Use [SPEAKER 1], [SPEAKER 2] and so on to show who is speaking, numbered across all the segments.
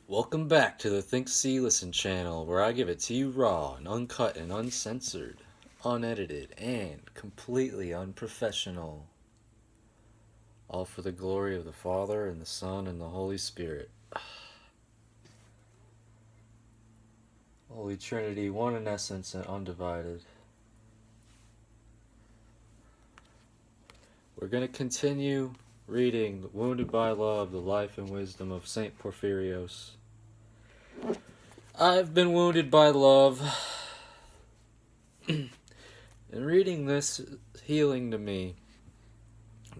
[SPEAKER 1] Welcome back to the Think, See, Listen channel, where I give it to you raw and uncut and uncensored, unedited, and completely unprofessional. All for the glory of the Father, and the Son, and the Holy Spirit. Holy Trinity, one in essence and undivided. We're going to continue reading Wounded by Love, the Life and Wisdom of Saint Porphyrios. I've been wounded by love. And reading this is healing to me.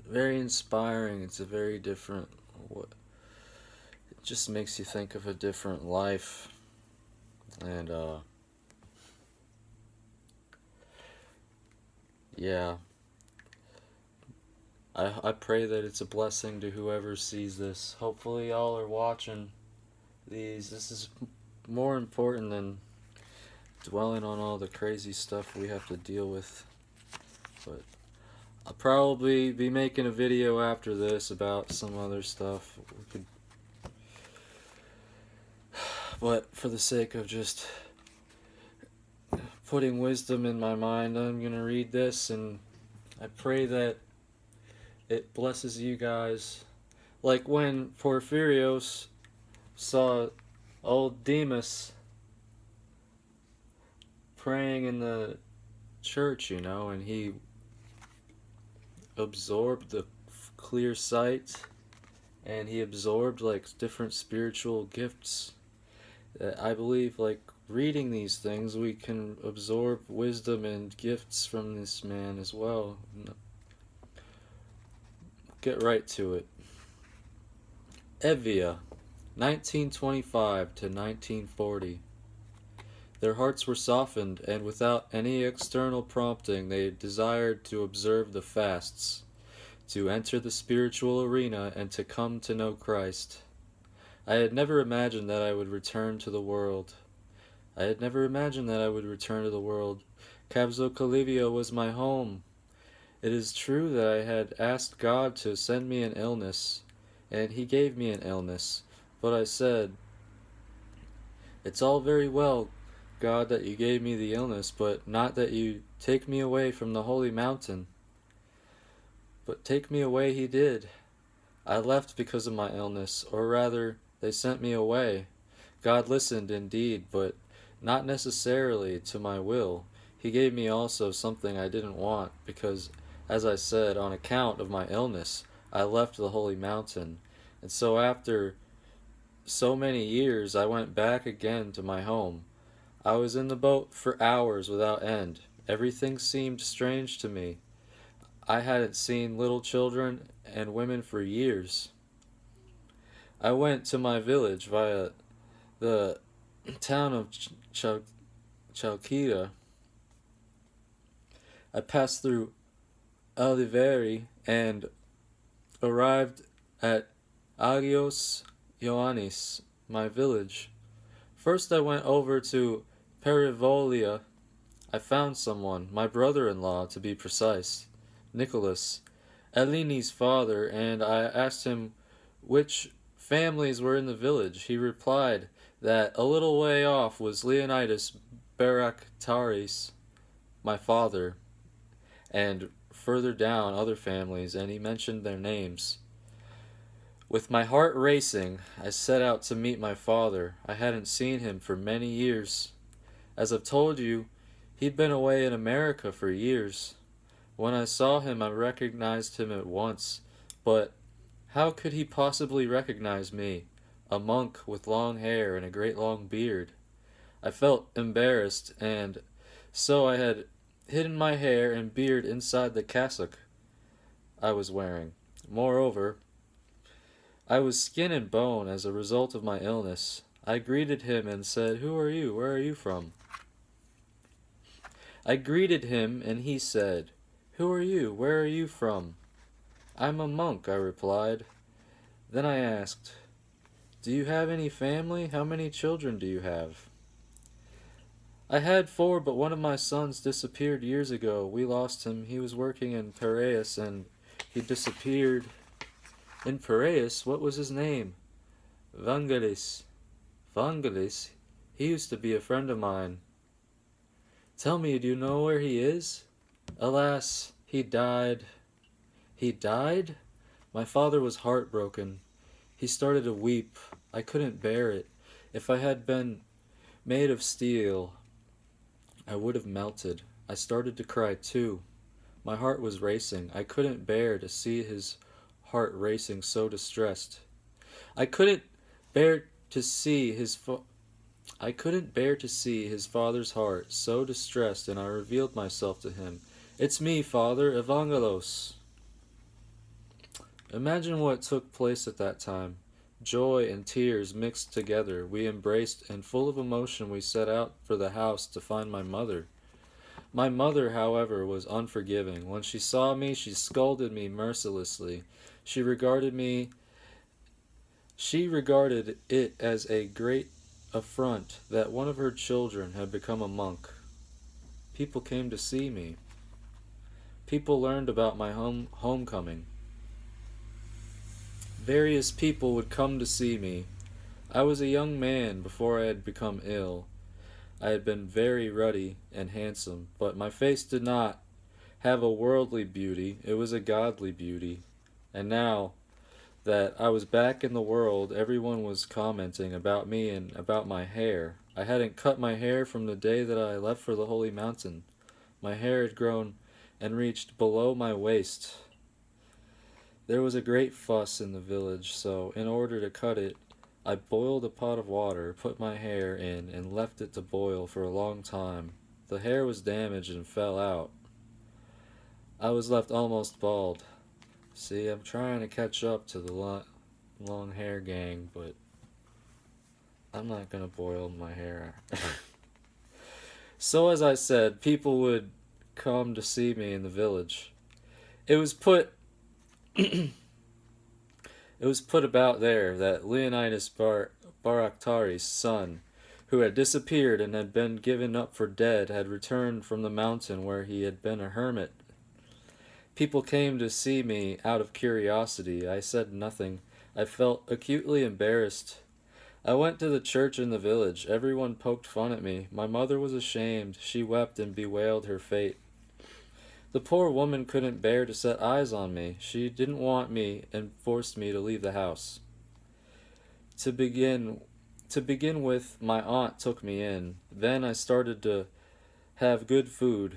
[SPEAKER 1] Very inspiring. It's a very different... It just makes you think of a different life. And, yeah. I pray that it's a blessing to whoever sees this. Hopefully y'all are watching these. This is more important than dwelling on all the crazy stuff we have to deal with. But I'll probably be making a video after this about some other stuff. But for the sake of just putting wisdom in my mind, I'm going to read this, and I pray that it blesses you guys. Like when Porphyrios saw old Demas praying in the church, and he absorbed the clear sight, and he absorbed like different spiritual gifts. I believe, like, reading these things, we can absorb wisdom and gifts from this man as well. Get right to it. Evia, 1925 to 1940. Their hearts were softened, and without any external prompting they desired to observe the fasts, to enter the spiritual arena, and to come to know Christ. I had never imagined that I would return to the world. Capzo was my home. It is true that I had asked God to send me an illness, and He gave me an illness, but I said, "It's all very well, God, that you gave me the illness, but not that you take me away from the holy mountain." But take me away He did. I left because of my illness, or rather, they sent me away. God listened indeed, but not necessarily to my will. He gave me also something I didn't want, because, as I said, on account of my illness, I left the holy mountain. And so after so many years, I went back again to my home. I was in the boat for hours without end. Everything seemed strange to me. I hadn't seen little children and women for years. I went to my village via the town of Chalkida. I passed through Oliveri and arrived at Agios Ioannis, my village. First I went over to Perivolia. I found someone, my brother-in-law to be precise, Nicholas, Eleni's father, and I asked him which families were in the village. He replied that a little way off was Leonidas Baraktaris, my father, and further down other families, and he mentioned their names. With my heart racing, I set out to meet my father. I hadn't seen him for many years. As I've told you, he'd been away in America for years. When I saw him, I recognized him at once, but how could he possibly recognize me, a monk with long hair and a great long beard? I felt embarrassed, and so I had hidden my hair and beard inside the cassock I was wearing. Moreover, I was skin and bone as a result of my illness. I greeted him and said, "Who are you? Where are you from?" I greeted him, and he said, "Who are you? Where are you from?" "I'm a monk," I replied. Then I asked, "Do you have any family? How many children do you have?" "I had 4, but one of my sons disappeared years ago. We lost him. He was working in Piraeus, and he disappeared." "In Piraeus? What was his name?" "Vangelis." Vangelis, he used to be a friend of mine. Tell me, do you know where he is? Alas, he died. He died? My father was heartbroken. He started to weep. I couldn't bear it. If I had been made of steel, I would have melted. I started to cry too. My heart was racing. I couldn't bear to see his heart racing so distressed. I couldn't bear to see his father's heart so distressed, and I revealed myself to him. It's me, Father, Evangelos. Imagine what took place at that time. Joy and tears mixed together. We embraced, and full of emotion we set out for the house to find my mother. My mother, however, was unforgiving. When she saw me, she scolded me mercilessly. She regarded it as a great affront that one of her children had become a monk. People came to see me. People learned about my homecoming. Various people would come to see me. I was a young man before I had become ill. I had been very ruddy and handsome, but my face did not have a worldly beauty, it was a godly beauty. And now that I was back in the world, everyone was commenting about me and about my hair. I hadn't cut my hair from the day that I left for the holy mountain. My hair had grown and reached below my waist. There was a great fuss in the village, so in order to cut it, I boiled a pot of water, put my hair in, and left it to boil for a long time. The hair was damaged and fell out. I was left almost bald. See, I'm trying to catch up to the long hair gang, but I'm not gonna boil my hair. So as I said, people would come to see me in the village. It was put about there that Leonidas Baraktaris' son, who had disappeared and had been given up for dead, had returned from the mountain where he had been a hermit. People came to see me out of curiosity. I said nothing. I felt acutely embarrassed. I went to the church in the village. Everyone poked fun at me. My mother was ashamed. She wept and bewailed her fate. The poor woman couldn't bear to set eyes on me. She didn't want me and forced me to leave the house. To begin with, my aunt took me in. Then I started to have good food.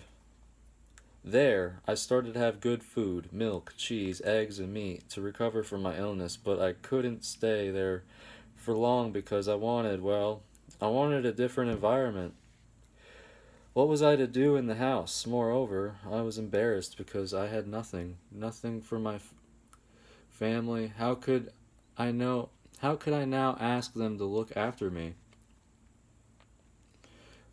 [SPEAKER 1] Milk, cheese, eggs, and meat, to recover from my illness, but I couldn't stay there for long because I wanted a different environment. What was I to do in the house? Moreover, I was embarrassed because I had nothing for my family. How could I now ask them to look after me?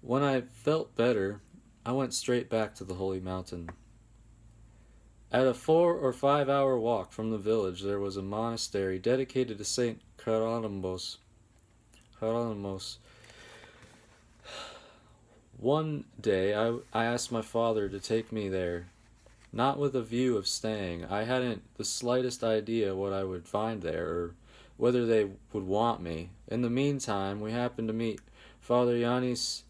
[SPEAKER 1] When I felt better, I went straight back to the holy mountain. At a 4 or 5 hour walk from the village, there was a monastery dedicated to Saint Hieronymus. One day, I asked my father to take me there, not with a view of staying. I hadn't the slightest idea what I would find there, or whether they would want me. In the meantime, we happened to meet Father Yanis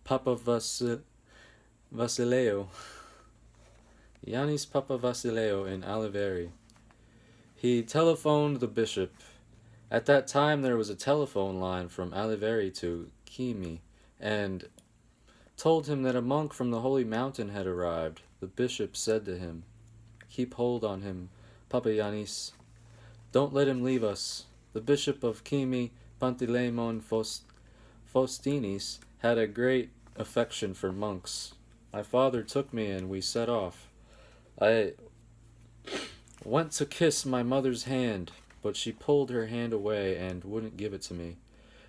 [SPEAKER 1] Papavasileo in Oliveri. He telephoned the bishop. At that time there was a telephone line from Oliveri to Kimi, and told him that a monk from the holy mountain had arrived. The bishop said to him, "Keep hold on him, Papa Yanis. Don't let him leave us." The bishop of Kimi, Pantilaimon Faustinis, had a great affection for monks. My father took me and we set off. I went to kiss my mother's hand, but she pulled her hand away and wouldn't give it to me.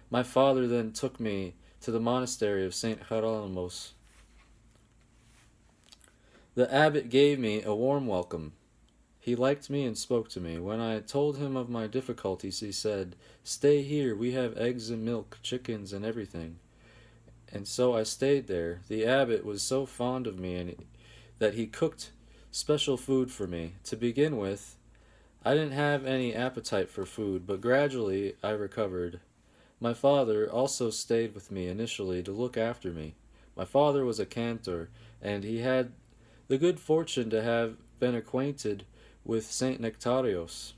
[SPEAKER 1] My father then took me to the monastery of Saint Hieronymus. The abbot gave me a warm welcome. He liked me and spoke to me. When I told him of my difficulties, he said, "Stay here, we have eggs and milk, chickens and everything." And so I stayed there. The abbot was so fond of me that he cooked special food for me. To begin with, I didn't have any appetite for food, but gradually I recovered. My father also stayed with me initially to look after me. My father was a cantor, and he had the good fortune to have been acquainted with Saint Nectarios.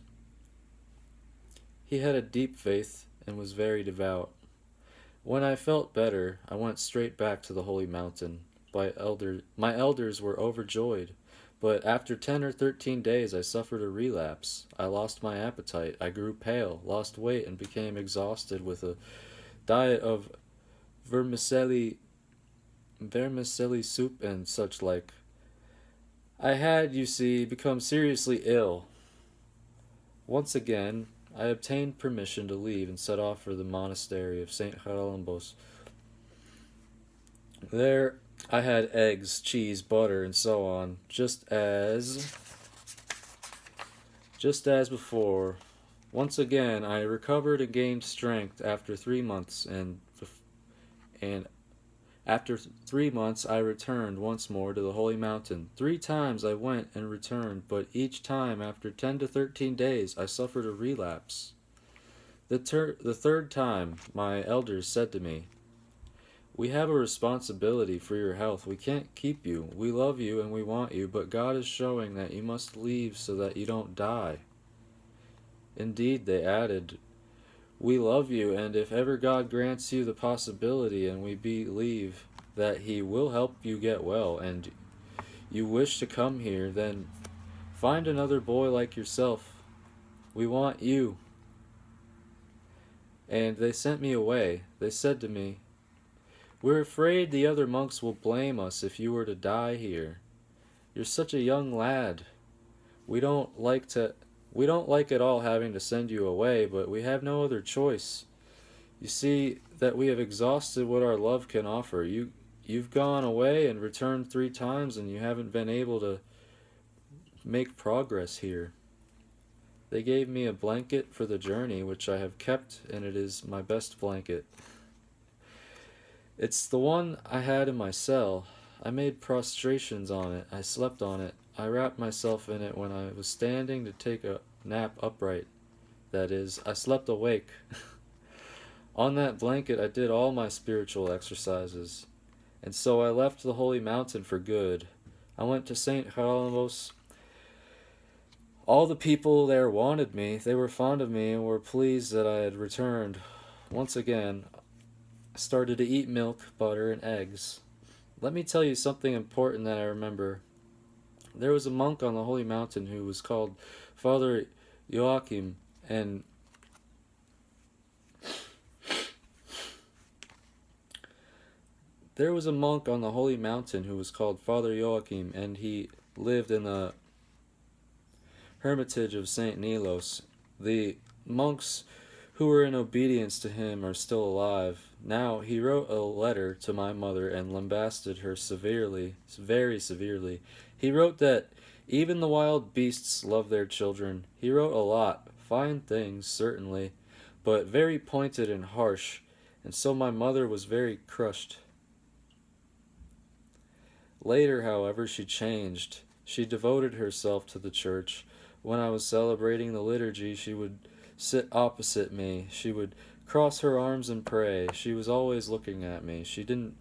[SPEAKER 1] He had a deep faith and was very devout. When I felt better, I went straight back to the holy mountain. My elders were overjoyed, but after 10 or 13 days I suffered a relapse. I lost my appetite, I grew pale, lost weight, and became exhausted with a diet of vermicelli, vermicelli soup and such like. I had, you see, become seriously ill. Once again, I obtained permission to leave and set off for the monastery of Saint Haralambos. There I had eggs, cheese, butter, and so on, just as before. Once again, I recovered and gained strength after 3 months, and after 3 months I returned once more to the holy mountain. 3 times I went and returned, but each time after 10 to 13 days I suffered a relapse. The third time my elders said to me, "We have a responsibility for your health. We can't keep you. We love you and we want you, but God is showing that you must leave so that you don't die." Indeed, they added, "We love you, and if ever God grants you the possibility, and we believe that He will help you get well, and you wish to come here, then find another boy like yourself. We want you." And they sent me away. They said to me, "We're afraid the other monks will blame us if you were to die here. You're such a young lad. We don't like at all having to send you away, but we have no other choice. You see that we have exhausted what our love can offer. You've gone away and returned 3 times, and you haven't been able to make progress here." They gave me a blanket for the journey, which I have kept, and it is my best blanket. It's the one I had in my cell. I made prostrations on it. I slept on it. I wrapped myself in it when I was standing to take a nap upright. That is, I slept awake. On that blanket I did all my spiritual exercises. And so I left the holy mountain for good. I went to Saint Haralambos. All the people there wanted me. They were fond of me and were pleased that I had returned. Once again, I started to eat milk, butter, and eggs. Let me tell you something important that I remember. There was a monk on the holy mountain who was called Father Joachim, and he lived in the hermitage of Saint Nilos. The monks who were in obedience to him are still alive. Now he wrote a letter to my mother and lambasted her severely, very severely. He wrote that even the wild beasts love their children. He wrote a lot, fine things, certainly, but very pointed and harsh, and so my mother was very crushed. Later, however, she changed. She devoted herself to the church. When I was celebrating the liturgy, she would sit opposite me. She would cross her arms and pray. She was always looking at me. She didn't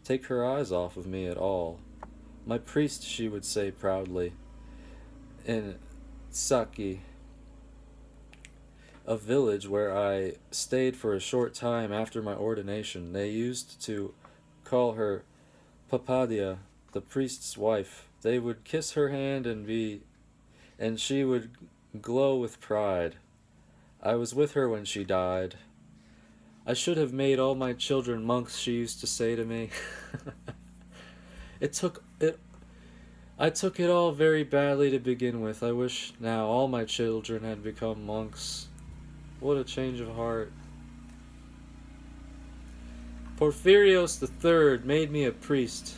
[SPEAKER 1] take her eyes off of me at all. "My priest," she would say proudly. In Saki, a village where I stayed for a short time after my ordination, they used to call her Papadia, the priest's wife. They would kiss her hand and she would glow with pride. I was with her when she died. "I should have made all my children monks," she used to say to me. I took it all very badly to begin with. I wish now all my children had become monks. What a change of heart. Porphyrios III made me a priest.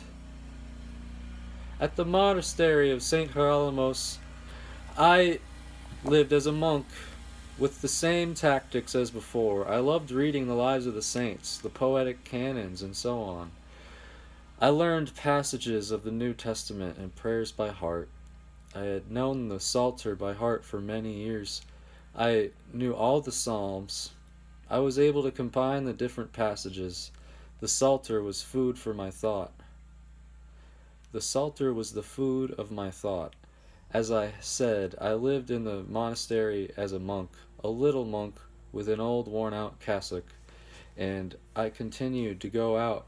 [SPEAKER 1] At the monastery of Saint Haralambos, I lived as a monk with the same tactics as before. I loved reading the lives of the saints, the poetic canons, and so on. I learned passages of the New Testament and prayers by heart. I had known the Psalter by heart for many years. I knew all the Psalms. I was able to combine the different passages. The Psalter was food for my thought. The Psalter was the food of my thought. As I said, I lived in the monastery as a monk, a little monk with an old worn-out cassock, and I continued to go out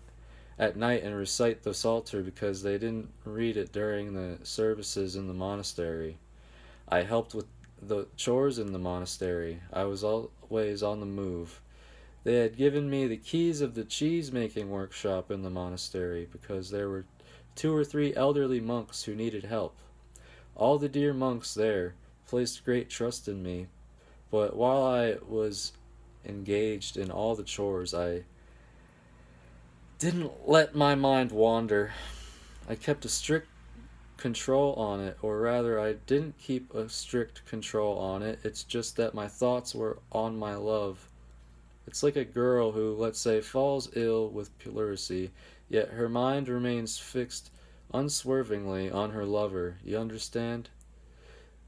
[SPEAKER 1] at night and recite the Psalter because they didn't read it during the services in the monastery. I helped with the chores in the monastery. I was always on the move. They had given me the keys of the cheese-making workshop in the monastery because there were 2 or 3 elderly monks who needed help. All the dear monks there placed great trust in me, but while I was engaged in all the chores, I didn't let my mind wander. I kept a strict control on it, or rather, I didn't keep a strict control on it. It's just that my thoughts were on my love. It's like a girl who, let's say, falls ill with pleurisy, yet her mind remains fixed unswervingly on her lover. You understand?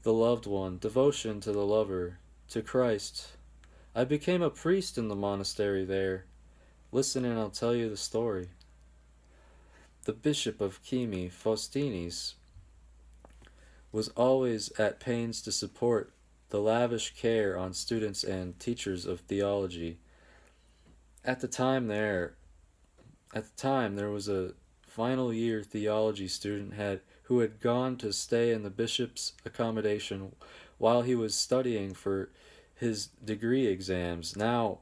[SPEAKER 1] The loved one, devotion to the lover, to Christ. I became a priest in the monastery there. Listen and I'll tell you the story. The bishop of Kimi, Faustinus, was always at pains to support the lavish care on students and teachers of theology. At the time there was a final year theology student who had gone to stay in the bishop's accommodation while he was studying for his degree exams. Now,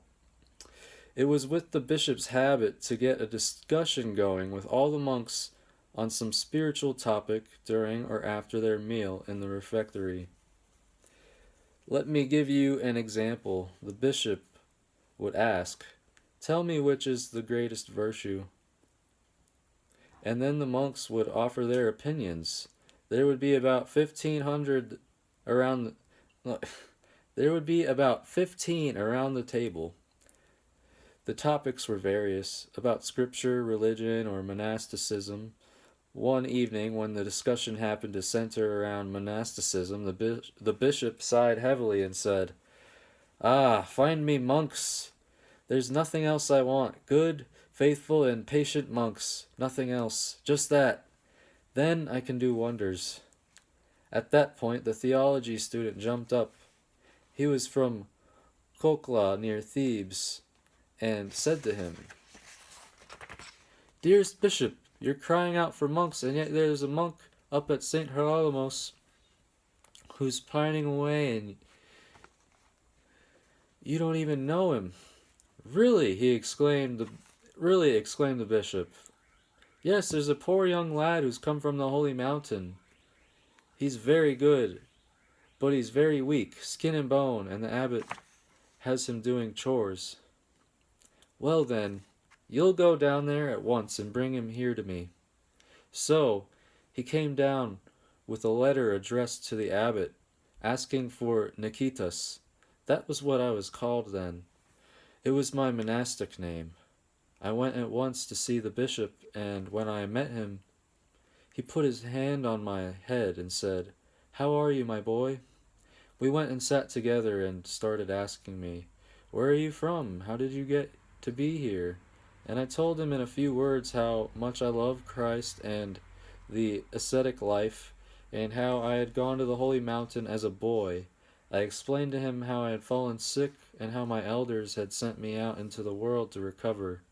[SPEAKER 1] it was with the bishop's habit to get a discussion going with all the monks on some spiritual topic during or after their meal in the refectory. Let me give you an example. The bishop would ask, "Tell me which is the greatest virtue." And then the monks would offer their opinions. There would be about 1,500 around there would be about 15 around the table. The topics were various, about scripture, religion, or monasticism. One evening, when the discussion happened to center around monasticism, the bishop sighed heavily and said, "Ah, find me monks. There's nothing else I want. Good, faithful, and patient monks. Nothing else. Just that. Then I can do wonders." At that point, the theology student jumped up. He was from Kokla near Thebes, and said to him, "Dearest bishop, you're crying out for monks, and yet there's a monk up at Saint Hierolymos who's pining away, and you don't even know him." "Really?" exclaimed the bishop. "Yes, there's a poor young lad who's come from the holy mountain. He's very good, but he's very weak, skin and bone, and the abbot has him doing chores." "Well then, you'll go down there at once and bring him here to me." So, he came down with a letter addressed to the abbot, asking for Nikitas. That was what I was called then. It was my monastic name. I went at once to see the bishop, and when I met him, he put his hand on my head and said, "How are you, my boy?" We went and sat together and started asking me, "Where are you from? How did you get to be here?" And I told him in a few words how much I love Christ and the ascetic life, and how I had gone to the holy mountain as a boy. I explained to him how I had fallen sick and how my elders had sent me out into the world to recover.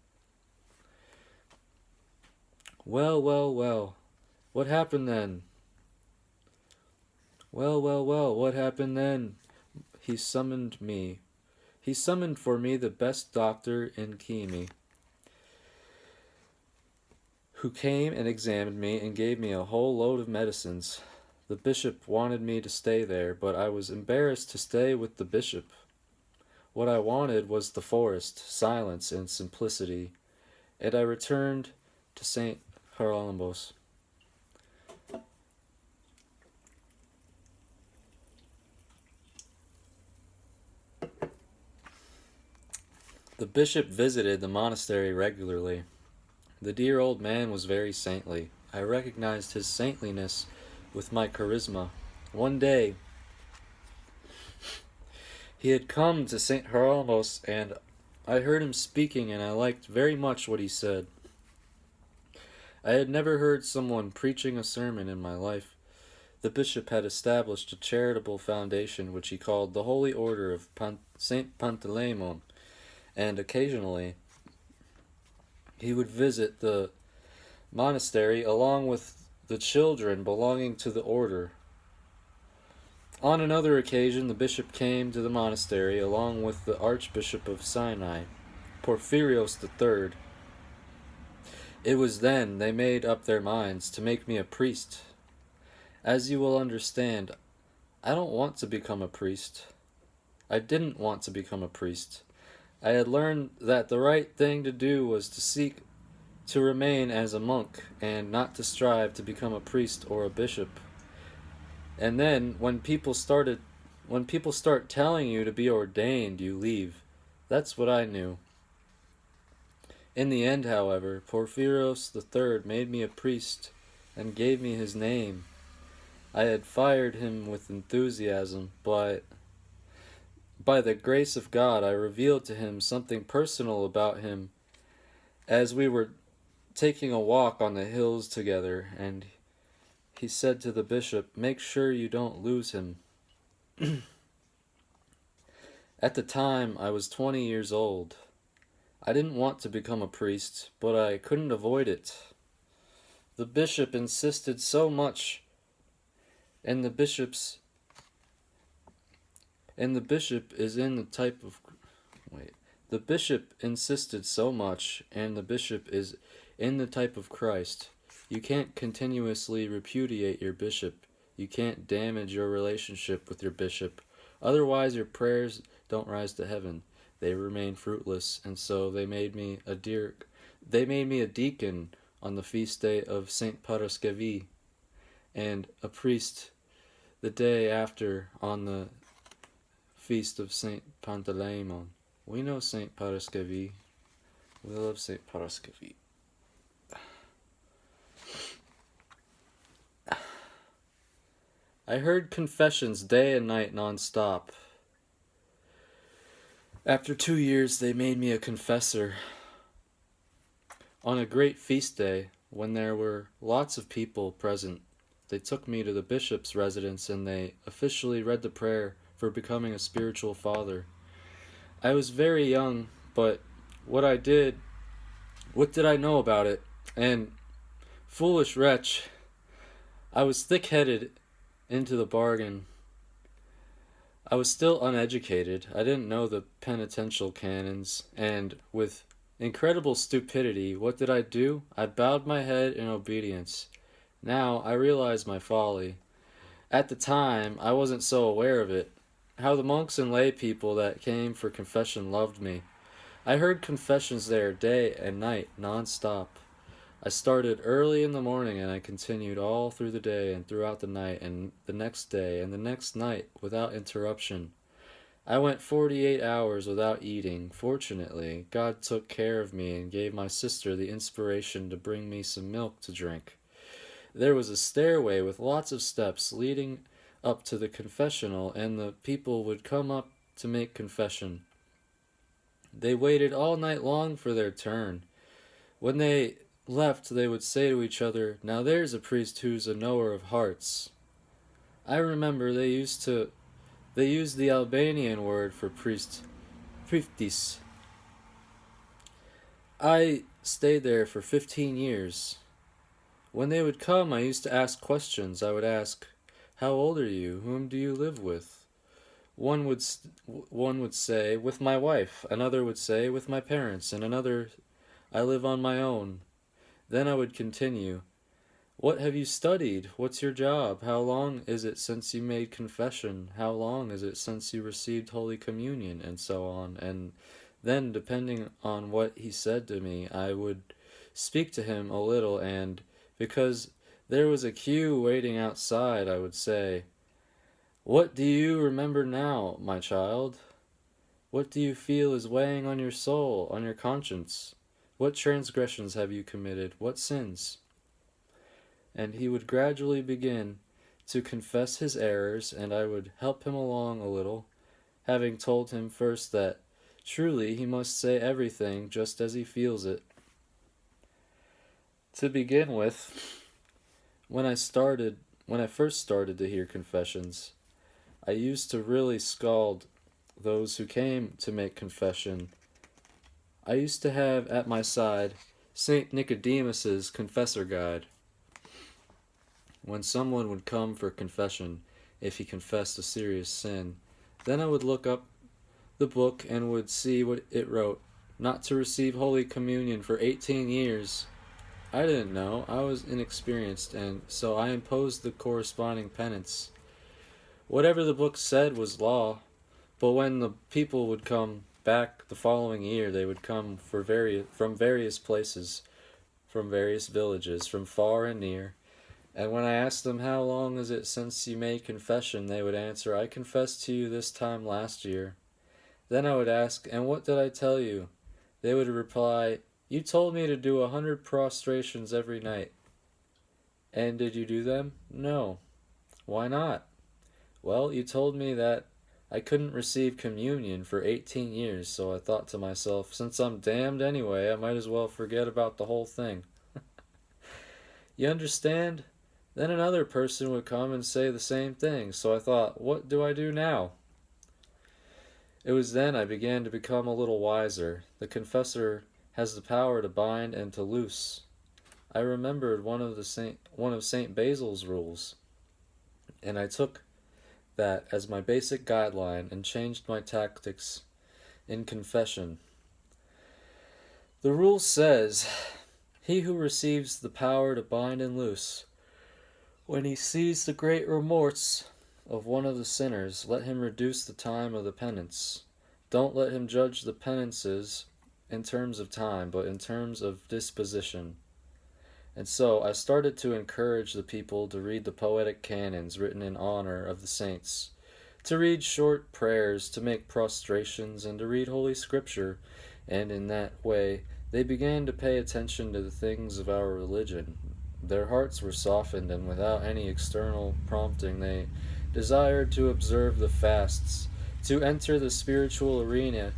[SPEAKER 1] Well, what happened then? What happened then? He summoned for me the best doctor in Kimi, who came and examined me and gave me a whole load of medicines. The bishop wanted me to stay there, but I was embarrassed to stay with the bishop. What I wanted was the forest, silence, and simplicity, and I returned to Saint Hierolymos. The bishop visited the monastery regularly. The dear old man was very saintly. I recognized his saintliness with my charisma. One day, he had come to Saint Hierolymos, and I heard him speaking and I liked very much what he said. I had never heard someone preaching a sermon in my life. The bishop had established a charitable foundation which he called the Holy Order of Saint Pantaleimon, and occasionally he would visit the monastery along with the children belonging to the order. On another occasion, the bishop came to the monastery along with the Archbishop of Sinai, Porphyrios III. It was then they made up their minds to make me a priest. As you will understand, I don't want to become a priest. I didn't want to become a priest. I had learned that the right thing to do was to seek to remain as a monk and not to strive to become a priest or a bishop. And then when people start telling you to be ordained, you leave. That's what I knew. In the end, however, Porphyrios III made me a priest and gave me his name. I had fired him with enthusiasm, but by the grace of God I revealed to him something personal about him as we were taking a walk on the hills together, and he said to the bishop, "Make sure you don't lose him." At the time, I was 20 years old. I didn't want to become a priest, but I couldn't avoid it. The bishop insisted so much, and the bishop is in the type of The bishop insisted so much, and the bishop is in the type of Christ. You can't continuously repudiate your bishop. You can't damage your relationship with your bishop. Otherwise your prayers don't rise to heaven. They remain fruitless, and so they made me a deacon on the feast day of Saint Porphyrios, and a priest the day after on the feast of Saint Pantaleimon. We know Saint Porphyrios. We love Saint Porphyrios. I heard confessions day and night non-stop. After 2 years, they made me a confessor. On a great feast day, when there were lots of people present, they took me to the bishop's residence and they officially read the prayer for becoming a spiritual father. I was very young, but what did I know about it? And, foolish wretch, I was thick-headed into the bargain. I was still uneducated. I didn't know the penitential canons, and with incredible stupidity, what did I do? I bowed my head in obedience. Now I realize my folly. At the time, I wasn't so aware of it. How the monks and lay people that came for confession loved me. I heard confessions there day and night, non-stop. I started early in the morning and I continued all through the day and throughout the night and the next day and the next night without interruption. I went 48 hours without eating. Fortunately, God took care of me and gave my sister the inspiration to bring me some milk to drink. There was a stairway with lots of steps leading up to the confessional, and the people would come up to make confession. They waited all night long for their turn. When they left, they would say to each other, "Now there's a priest who's a knower of hearts." I remember they used the Albanian word for priest, priftis. I stayed there for 15 years. When they would come, I used to ask questions. I would ask, "How old are you? Whom do you live with?" One would say, "With my wife." Another would say, "With my parents." And another, "I live on my own." Then I would continue, "What have you studied? What's your job? How long is it since you made confession? How long is it since you received Holy Communion?" And so on. And then, depending on what he said to me, I would speak to him a little, and because there was a queue waiting outside, I would say, "What do you remember now, my child? What do you feel is weighing on your soul, on your conscience? What transgressions have you committed? What sins?" And he would gradually begin to confess his errors, and I would help him along a little, having told him first that Truly, he must say everything just as he feels it. To begin with, when I first started to hear confessions, I used to really scald those who came to make confession. I used to have at my side St. Nicodemus's Confessor Guide. When someone would come for confession, if he confessed a serious sin, then I would look up the book and would see what it wrote. Not to receive Holy Communion for 18 years. I didn't know. I was inexperienced, and so I imposed the corresponding penance. Whatever the book said was law, but when the people would come back the following year, they would come from various places, from various villages, from far and near. And when I asked them, how long is it since you made confession, they would answer, I confessed to you this time last year. Then I would ask, and what did I tell you? They would reply, you told me to do 100 prostrations every night. And did you do them? No. Why not? Well, you told me that I couldn't receive communion for 18 years, so I thought to myself, since I'm damned anyway, I might as well forget about the whole thing. You understand? Then another person would come and say the same thing, so I thought, what do I do now? It was then I began to become a little wiser. The confessor has the power to bind and to loose. I remembered one of Saint Basil's rules, and I took that as my basic guideline and changed my tactics in confession. The rule says, he who receives the power to bind and loose, when he sees the great remorse of one of the sinners, let him reduce the time of the penance. Don't let him judge the penances in terms of time, but in terms of disposition. And so I started to encourage the people to read the poetic canons written in honor of the saints, to read short prayers, to make prostrations, and to read Holy Scripture, and in that way they began to pay attention to the things of our religion. Their hearts were softened, and without any external prompting they desired to observe the fasts, to enter the spiritual arena,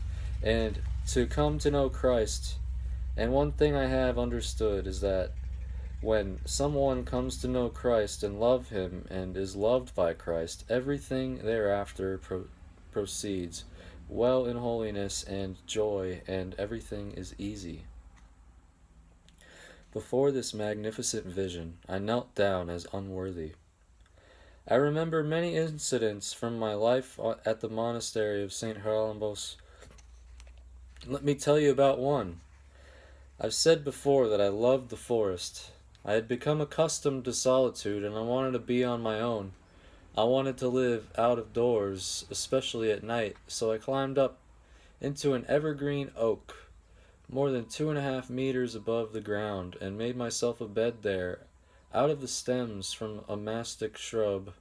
[SPEAKER 1] and to come to know Christ. And one thing I have understood is that when someone comes to know Christ and love Him and is loved by Christ, everything thereafter proceeds well in holiness and joy, and everything is easy. Before this magnificent vision, I knelt down as unworthy. I remember many incidents from my life at the monastery of St. Haralambos. Let me tell you about one. I've said before that I loved the forest. I had become accustomed to solitude, and I wanted to be on my own. I wanted to live out of doors, especially at night, so I climbed up into an evergreen oak, more than 2.5 meters above the ground, and made myself a bed there, out of the stems from a mastic shrub.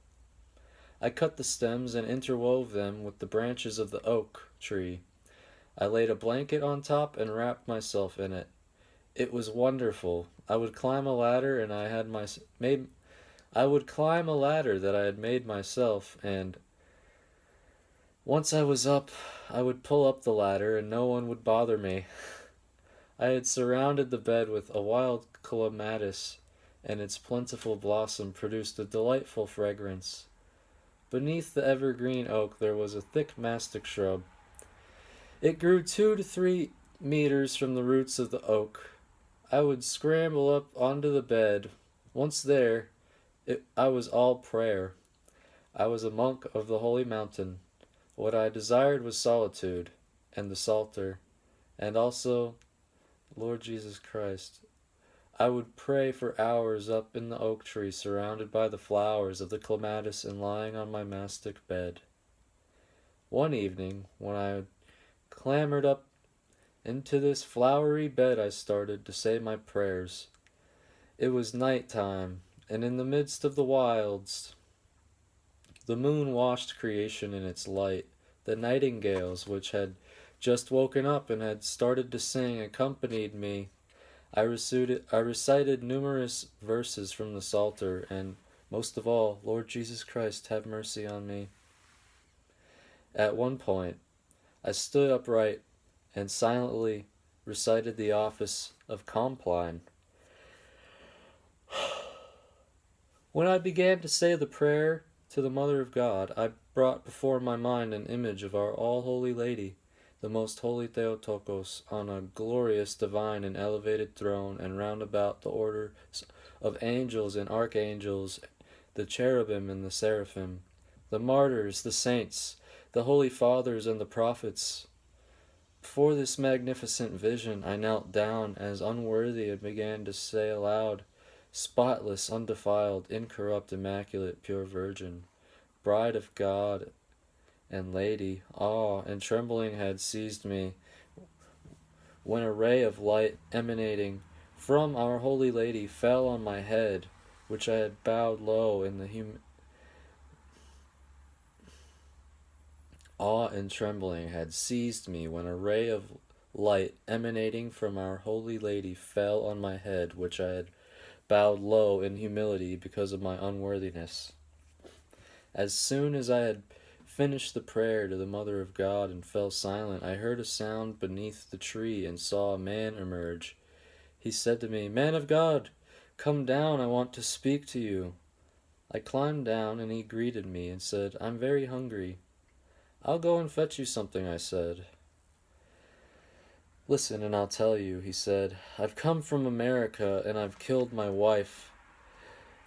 [SPEAKER 1] I cut the stems and interwove them with the branches of the oak tree. I laid a blanket on top and wrapped myself in it. It was wonderful. I would climb a ladder that I had made myself, and once I was up, I would pull up the ladder and no one would bother me. I had surrounded the bed with a wild clematis, and its plentiful blossom produced a delightful fragrance. Beneath the evergreen oak there was a thick mastic shrub. It grew 2 to 3 meters from the roots of the oak. I would scramble up onto the bed. Once there, I was all prayer. I was a monk of the holy mountain. What I desired was solitude, and the Psalter, and also Lord Jesus Christ. I would pray for hours up in the oak tree, surrounded by the flowers of the clematis and lying on my mastic bed. One evening, when I clambered up into this flowery bed, I started to say my prayers. It was night time, and in the midst of the wilds, the moon washed creation in its light. The nightingales, which had just woken up and had started to sing, accompanied me. I recited numerous verses from the Psalter, and most of all, Lord Jesus Christ, have mercy on me. At one point, I stood upright and silently recited the office of Compline. When I began to say the prayer to the Mother of God, I brought before my mind an image of our all-holy Lady, the most holy Theotokos, on a glorious, divine, and elevated throne, and round about the orders of angels and archangels, the cherubim and the seraphim, the martyrs, the saints, the holy fathers, and the prophets. Before this magnificent vision, I knelt down as unworthy and began to say aloud, spotless, undefiled, incorrupt, immaculate, pure Virgin, Bride of God and Lady. Awe and trembling had seized me when a ray of light emanating from our Holy Lady fell on my head, which I had bowed low in the Awe and trembling had seized me when a ray of light emanating from our Holy Lady fell on my head, which I had bowed low in humility because of my unworthiness. As soon as I had finished the prayer to the Mother of God and fell silent, I heard a sound beneath the tree and saw a man emerge. He said to me, "Man of God, come down, I want to speak to you." I climbed down and he greeted me and said, "I'm very hungry." "I'll go and fetch you something," I said. "Listen and I'll tell you," he said. "I've come from America and I've killed my wife.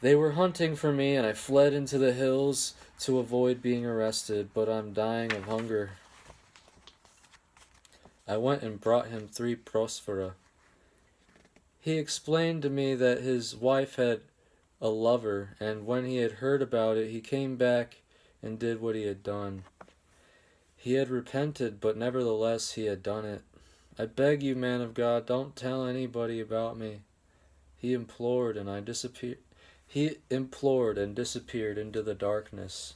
[SPEAKER 1] They were hunting for me and I fled into the hills to avoid being arrested, but I'm dying of hunger." I went and brought him 3 prosphora. He explained to me that his wife had a lover, and when he had heard about it, he came back and did what he had done. He had repented, but nevertheless he had done it. "I beg you, man of God, don't tell anybody about me." He implored and disappeared into the darkness.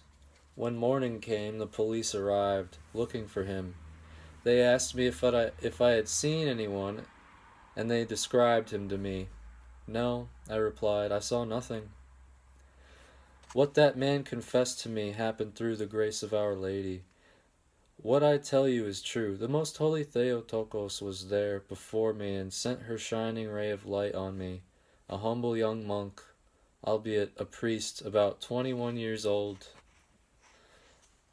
[SPEAKER 1] When morning came, the police arrived, looking for him. They asked me if I had seen anyone, and they described him to me. "No," I replied, "I saw nothing." What that man confessed to me happened through the grace of Our Lady. What I tell you is true. The most holy Theotokos was there before me and sent her shining ray of light on me, a humble young monk, albeit a priest about 21 years old.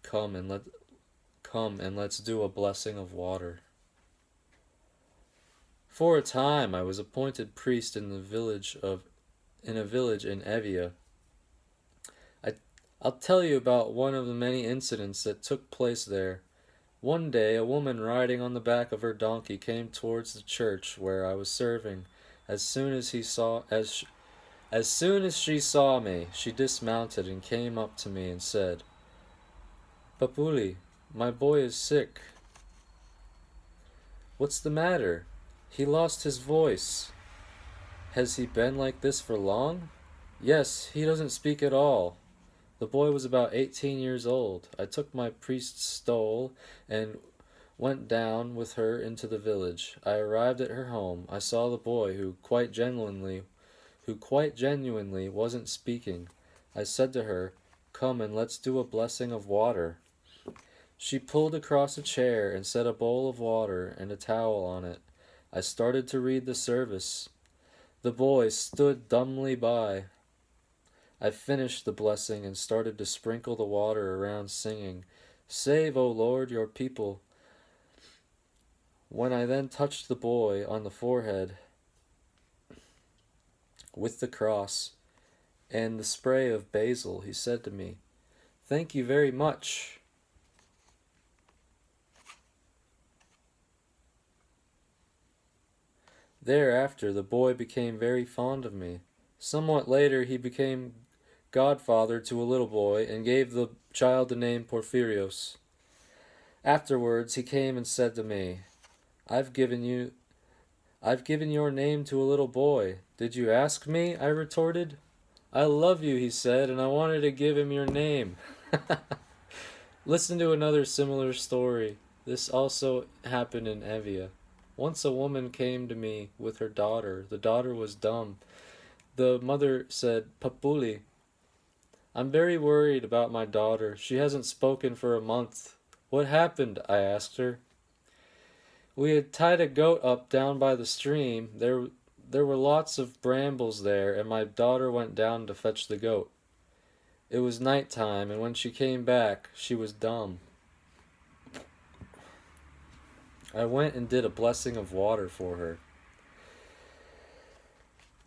[SPEAKER 1] Come and let's do a blessing of water." For a time I was appointed priest in a village in Evia. I'll tell you about one of the many incidents that took place there. One day a woman riding on the back of her donkey came towards the church where I was serving. As soon as she saw me, she dismounted and came up to me and said, "Papuli, my boy is sick." "What's the matter?" "He lost his voice." "Has he been like this for long?" "Yes, he doesn't speak at all." The boy was about 18 years old. I took my priest's stole and went down with her into the village. I arrived at her home. I saw the boy, who quite genuinely wasn't speaking. I said to her, "Come and let's do a blessing of water." She pulled across a chair and set a bowl of water and a towel on it. I started to read the service. The boy stood dumbly by. I finished the blessing and started to sprinkle the water around, singing, "Save, O Lord, your people." When I then touched the boy on the forehead with the cross and the spray of basil, he said to me, "Thank you very much." Thereafter the boy became very fond of me. Somewhat later he became godfather to a little boy and gave the child the name Porphyrios. Afterwards he came and said to me, I've given your name to a little boy." "Did you ask me?" I retorted. "I love you," he said, "and I wanted to give him your name." Listen to another similar story. This also happened in Evia. Once a woman came to me with her daughter. The daughter was dumb. The mother said, "Papuli, I'm very worried about my daughter. She hasn't spoken for a month." "What happened?" I asked her. We had tied a goat up down by the stream. There were lots of brambles there, and my daughter went down to fetch the goat. It was night time, and when she came back, she was dumb. I went and did a blessing of water for her.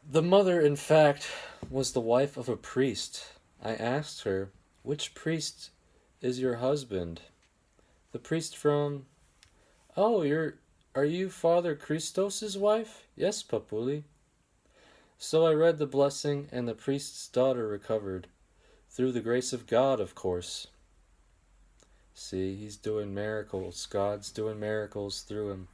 [SPEAKER 1] The mother, in fact, was the wife of a priest. I asked her, "Which priest is your husband?" "The priest from—" "Oh, are you Father Christos's wife?" "Yes, Papuli." So I read the blessing, and the priest's daughter recovered. Through the grace of God, of course. See, he's doing miracles. God's doing miracles through him.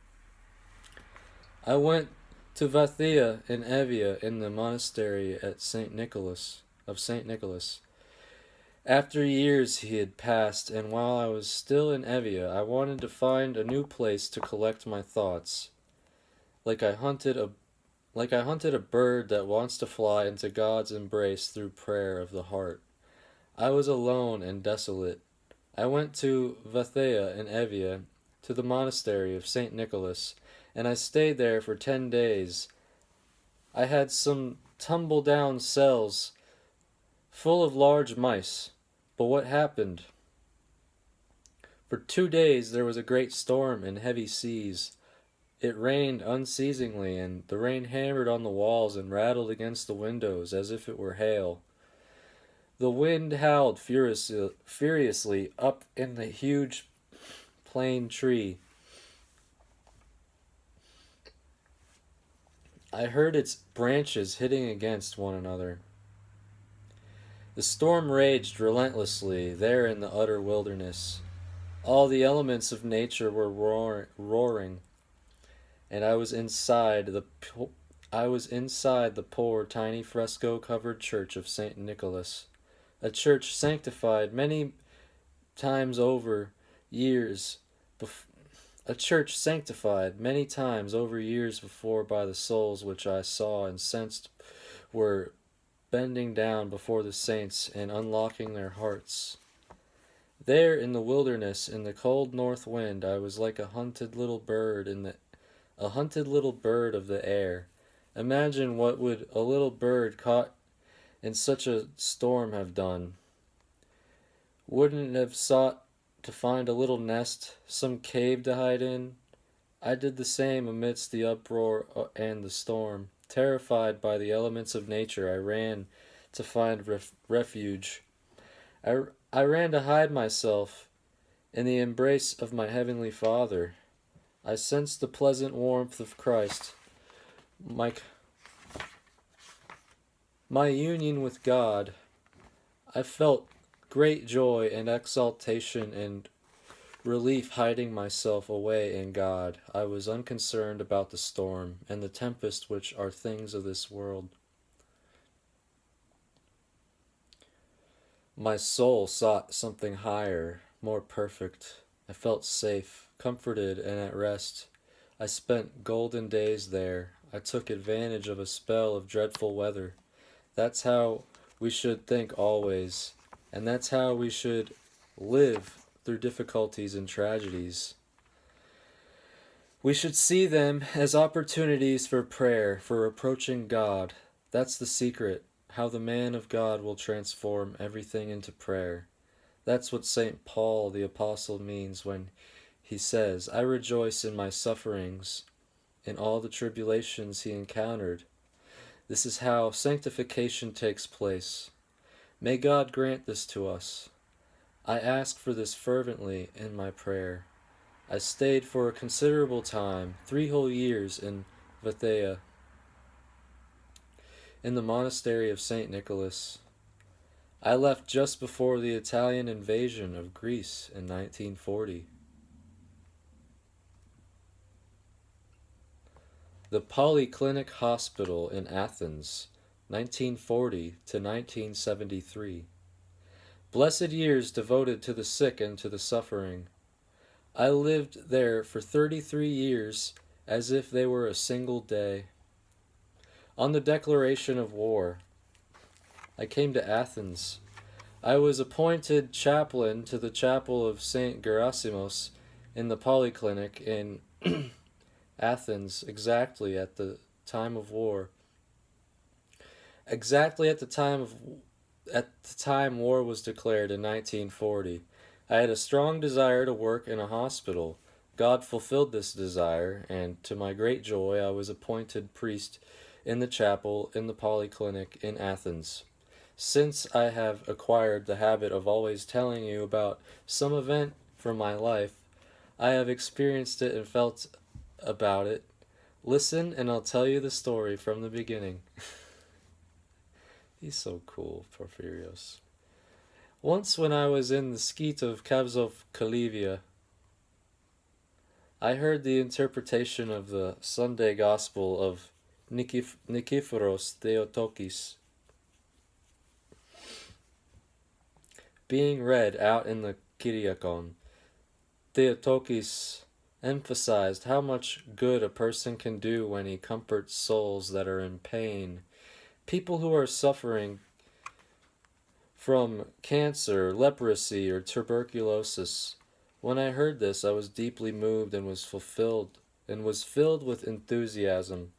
[SPEAKER 1] I went to Vathia in Evia in the monastery at Saint Nicholas. After years he had passed, and while I was still in Evia, I wanted to find a new place to collect my thoughts, like I hunted a bird that wants to fly into God's embrace through prayer of the heart. I was alone and desolate. I went to Vathia in Evia, to the monastery of Saint Nicholas, and I stayed there for 10 days. I had some tumble-down cells full of large mice. But what happened? For 2 days there was a great storm and heavy seas. It rained unceasingly, and the rain hammered on the walls and rattled against the windows as if it were hail. The wind howled furiously up in the huge plane tree. I heard its branches hitting against one another. The storm raged relentlessly there in the utter wilderness. All the elements of nature were roaring, and I was inside the poor, tiny fresco-covered church of Saint Nicholas, a church sanctified many times over years before by the souls which I saw and sensed were bending down before the saints and unlocking their hearts. There in the wilderness, in the cold north wind, I was like a hunted little bird of the air. Imagine what would a little bird caught in such a storm have done. Wouldn't it have sought to find a little nest, some cave to hide in? I did the same amidst the uproar and the storm. Terrified by the elements of nature, I ran to find refuge. I ran to hide myself in the embrace of my Heavenly Father. I sensed the pleasant warmth of Christ. My union with God. I felt great joy and exaltation and relief hiding myself away in God. I was unconcerned about the storm and the tempest which are things of this world. My soul sought something higher, more perfect. I felt safe, comforted, and at rest. I spent golden days there. I took advantage of a spell of dreadful weather. That's how we should think always, and that's how we should live through difficulties and tragedies. We should see them as opportunities for prayer, for approaching God. That's the secret, how the man of God will transform everything into prayer. That's what Saint Paul the Apostle means when he says, "I rejoice in my sufferings, in all the tribulations he encountered." This is how sanctification takes place. May God grant this to us. I ask for this fervently in my prayer. I stayed for a considerable time, 3 whole years in Vathia, in the monastery of Saint Nicholas. I left just before the Italian invasion of Greece in 1940. The Polyclinic Hospital in Athens, 1940 to 1973. Blessed years devoted to the sick and to the suffering. I lived there for 33 years as if they were a single day. On the declaration of war, I came to Athens. I was appointed chaplain to the chapel of St. Gerasimos in the Polyclinic in Athens, exactly at the time of war. Exactly at the time war was declared in 1940. I had a strong desire to work in a hospital. God fulfilled this desire, and to my great joy, I was appointed priest in the chapel in the polyclinic in Athens. Since I have acquired the habit of always telling you about some event from my life, I have experienced it and felt about it. Listen, and I'll tell you the story from the beginning. He's so cool, Porphyrios. Once, when I was in the skeet of Kavzov Kalivia, I heard the interpretation of the Sunday Gospel of Nikephoros Theotokis being read out in the Kyriakon. Theotokis emphasized how much good a person can do when he comforts souls that are in pain. People who are suffering from cancer, leprosy, or tuberculosis. When I heard this, I was deeply moved and was filled with enthusiasm.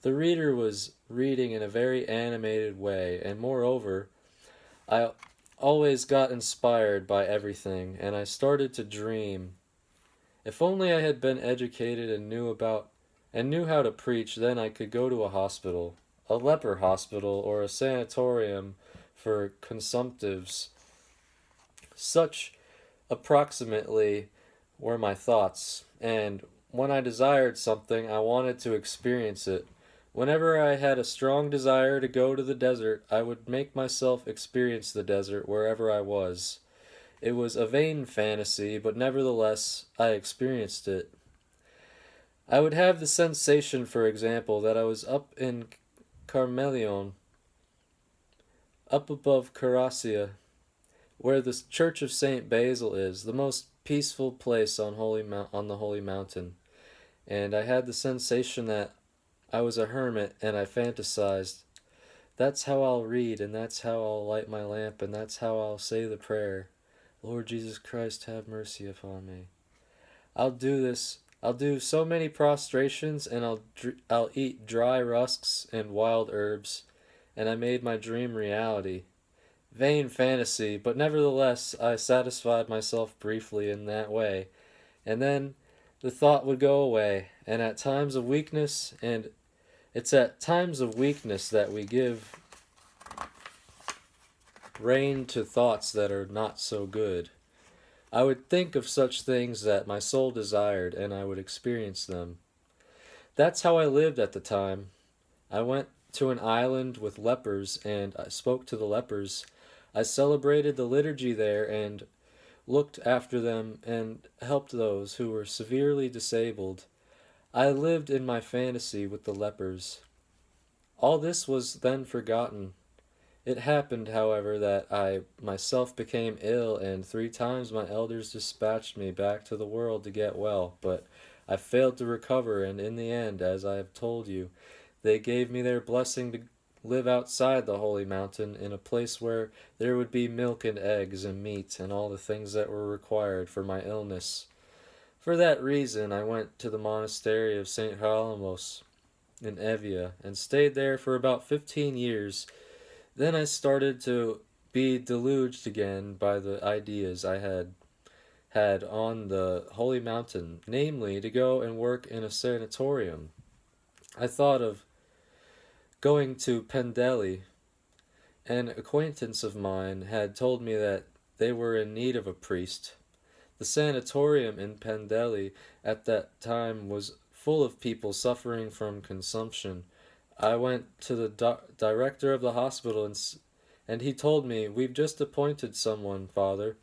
[SPEAKER 1] The reader was reading in a very animated way, and moreover, I always got inspired by everything, and I started to dream. If only I had been educated and knew how to preach, then I could go to a hospital, a leper hospital, or a sanatorium for consumptives. Such, approximately, were my thoughts, and when I desired something, I wanted to experience it. Whenever I had a strong desire to go to the desert, I would make myself experience the desert wherever I was. It was a vain fantasy, but nevertheless, I experienced it. I would have the sensation, for example, that I was up in Carmelion, up above Carasia, where the church of Saint Basil is, the most peaceful place on the holy mountain. And I had the sensation that I was a hermit, and I fantasized, that's how I'll read, and that's how I'll light my lamp, and that's how I'll say the prayer. Lord Jesus Christ, have mercy upon me. I'll do this. I'll do so many prostrations, and I'll eat dry rusks and wild herbs, and I made my dream reality. Vain fantasy, but nevertheless I satisfied myself briefly in that way, and then the thought would go away, and at times of weakness, and it's at times of weakness that we give rein to thoughts that are not so good. I would think of such things that my soul desired, and I would experience them. That's how I lived at the time. I went to an island with lepers, and I spoke to the lepers. I celebrated the liturgy there, and looked after them, and helped those who were severely disabled. I lived in my fantasy with the lepers. All this was then forgotten. It happened, however, that I myself became ill, and 3 times my elders dispatched me back to the world to get well, but I failed to recover, and in the end, as I have told you, they gave me their blessing to live outside the holy mountain in a place where there would be milk and eggs and meat and all the things that were required for my illness. For that reason, I went to the monastery of St. Hieronymus in Evia and stayed there for about 15 years. Then I started to be deluged again by the ideas I had on the holy mountain, namely to go and work in a sanatorium. I thought of going to Pendeli. An acquaintance of mine had told me that they were in need of a priest. The sanatorium in Pendeli at that time was full of people suffering from consumption. I went to the director of the hospital, and he told me, we've just appointed someone, Father.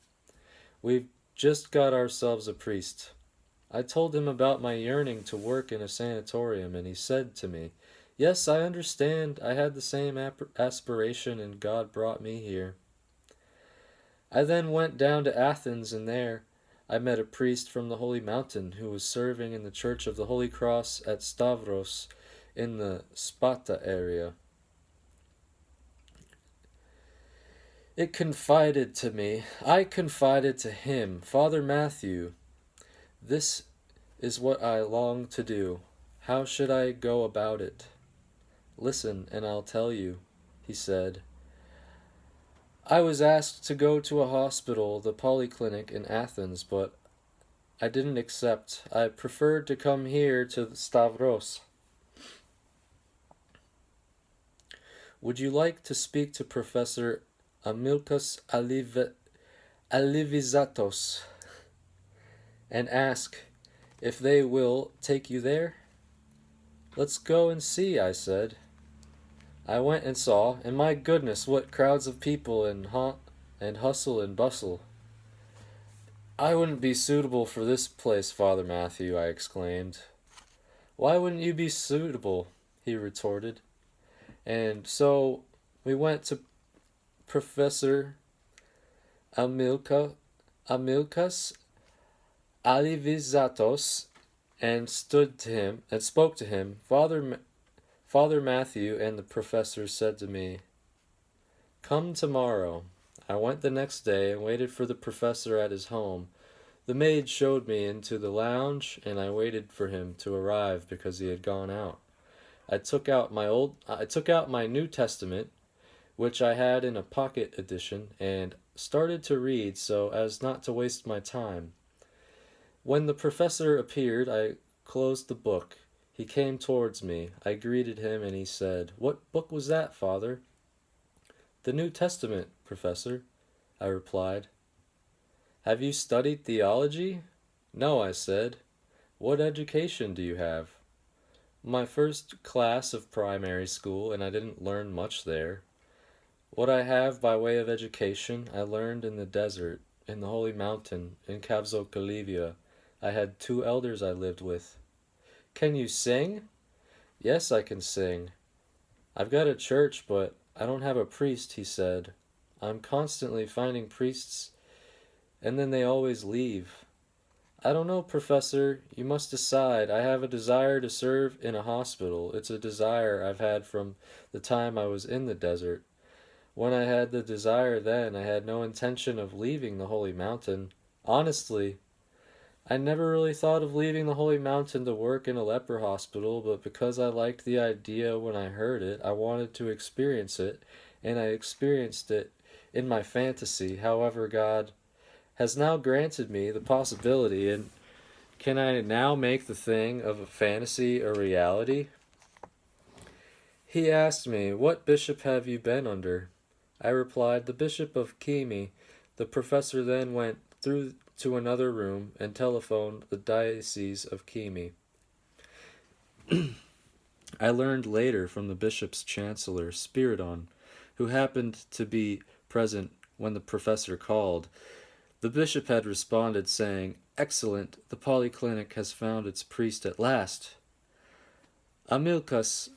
[SPEAKER 1] We've just got ourselves a priest. I told him about my yearning to work in a sanatorium, and he said to me, yes, I understand. I had the same aspiration, and God brought me here. I then went down to Athens, and there I met a priest from the Holy Mountain who was serving in the Church of the Holy Cross at Stavros in the Spata area. I confided to him, Father Matthew, this is what I long to do. How should I go about it? Listen, and I'll tell you, he said. I was asked to go to a hospital, the polyclinic in Athens, but I didn't accept. I preferred to come here to Stavros. Would you like to speak to Professor Amilkas Alivizatos and ask if they will take you there? Let's go and see, I said. I went and saw, and my goodness, what crowds of people and hustle and bustle. I wouldn't be suitable for this place, Father Matthew, I exclaimed. Why wouldn't you be suitable? He retorted. And so we went to Professor Amilkas Alivizatos and spoke to him. Father Matthew and the professor said to me, "Come tomorrow." I went the next day and waited for the professor at his home. The maid showed me into the lounge, and I waited for him to arrive because he had gone out. I took out my New Testament, which I had in a pocket edition, and started to read so as not to waste my time. When the professor appeared, I closed the book. He came towards me. I greeted him, and he said, "What book was that, Father?" "The New Testament, Professor," I replied. "Have you studied theology?" "No," I said. "What education do you have?" "My first class of primary school, and I didn't learn much there. What I have by way of education, I learned in the desert, in the holy mountain, in Kavzokalivia. I had 2 elders I lived with." "Can you sing?" "Yes, I can sing." "I've got a church, but I don't have a priest," he said. "I'm constantly finding priests, and then they always leave." "I don't know, Professor. You must decide. I have a desire to serve in a hospital. It's a desire I've had from the time I was in the desert. When I had the desire then, I had no intention of leaving the holy mountain. Honestly, I never really thought of leaving the holy mountain to work in a leper hospital, but because I liked the idea when I heard it, I wanted to experience it, and I experienced it in my fantasy. However, God has now granted me the possibility, and can I now make the thing of a fantasy a reality? He asked me, "What bishop have you been under?" I replied, "The Bishop of Kimi." The professor then went through to another room and telephoned the Diocese of Kimi. I learned later from the bishop's chancellor, Spiridon, who happened to be present when the professor called. The bishop had responded saying, "Excellent, the polyclinic has found its priest at last." Amilkas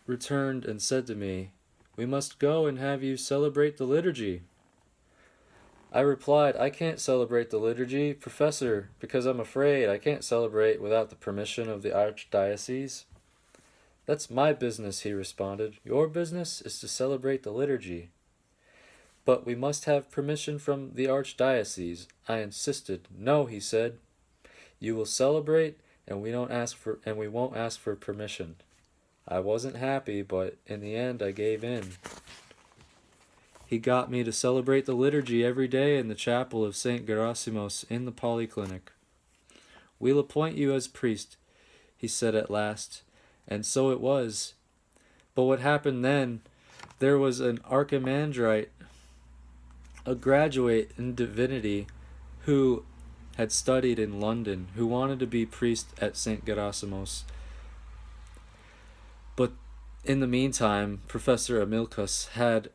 [SPEAKER 1] returned and said to me, "We must go and have you celebrate the liturgy." I replied, "I can't celebrate the liturgy, Professor, because I'm afraid I can't celebrate without the permission of the archdiocese." "That's my business," he responded. "Your business is to celebrate the liturgy." "But we must have permission from the archdiocese," I insisted. "No," he said. "You will celebrate, and we won't ask for permission." I wasn't happy, but in the end I gave in. He got me to celebrate the liturgy every day in the chapel of St. Gerasimos in the polyclinic. "We'll appoint you as priest," he said at last, and so it was. But what happened then? There was an archimandrite, a graduate in divinity, who had studied in London, who wanted to be priest at St. Gerasimos. But in the meantime, Professor Amilkas had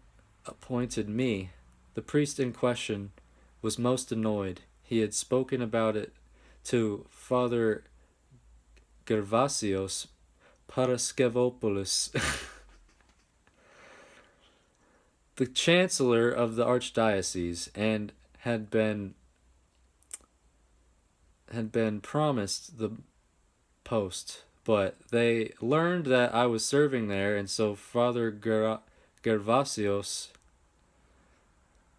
[SPEAKER 1] appointed me. The priest in question was most annoyed. He had spoken about it to Father Gervasios Paraskevopoulos, the chancellor of the archdiocese, and had been promised the post. But they learned that I was serving there, and so Father Gervasios